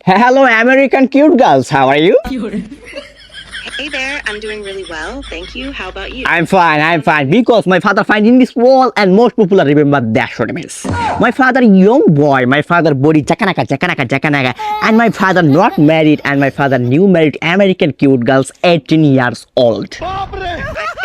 Hello, American cute girls. How are you? Hey there, I'm doing really well. Thank you. How about you? I'm fine. Because my father find in this world and most people remember that short means. My father young boy, my father body jakanaka, and my father not married, and my father new married American cute girls 18 years old.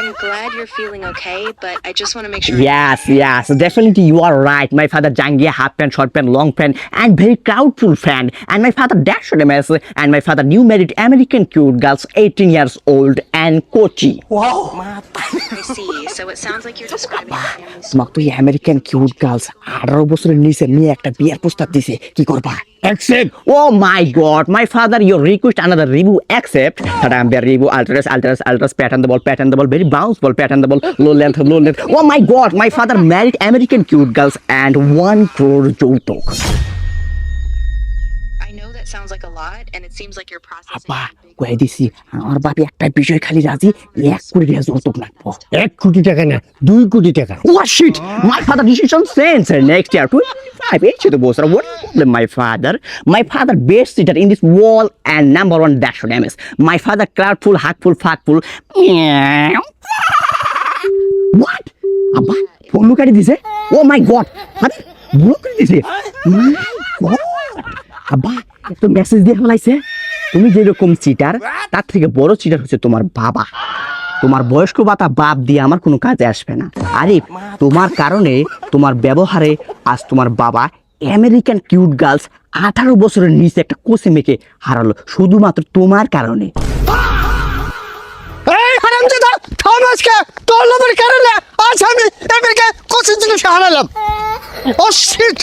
I'm glad you're feeling okay, but I just want to make sure. Yes, definitely you are right. My father Jangia half pant, short pant, long pant, and very proudful fan. And my father dash MS, and my father new married American cute girls 18 years old and Kochi. I see. So it sounds like you're describing a family. তোমাকে তো এই American cute girls 18 বছরের নিচে মেয়ে একটা বিয়ের প্রস্তাব দিছে কি করবা accept oh my god my father your request another review accept that I'm very review ultras pattern the ball very bounce ball pattern the ball low length oh my god my father married American cute girls and 1 crore যৌতুক I know that sounds like a lot, and it seems like you're processing. আপা কই দিছি আমার বাপি একটা বিষয় খালি রাজি 1 কোটি টাকা যৌতুক লাগবো 1 কোটি টাকা না 2 কোটি টাকা What shit? My father decision sense next year 25 age to boss. What problem my father best sitter in this wall and number one dash on MS. My father cloudful, hackful, fuckful. What? Abba, phone look at this. Oh my god. What? Look at this. My god. Abba, তো message দিয়ে ফেলাইছে তুমি যেরকম cheater তার থেকে বড় cheater হচ্ছে তোমার বাবা তোমার বয়স্ক ভাতা বাপ দিয়ে আমার কোনো কাজে আসবে না আরিফ তোমার কারণে তোমার ব্যবহারে আজ তোমার বাবা আমেরিকান কিউট গার্লস 18 বছরের নিচে একটা কোসে মেয়েকে হারালো শুধুমাত্র তোমার কারণে এই হারামজাদা থামাসকে তোর লোভের কারণে আজ আমি আমেরিকা কোচিং থেকে হারালাম ও শিট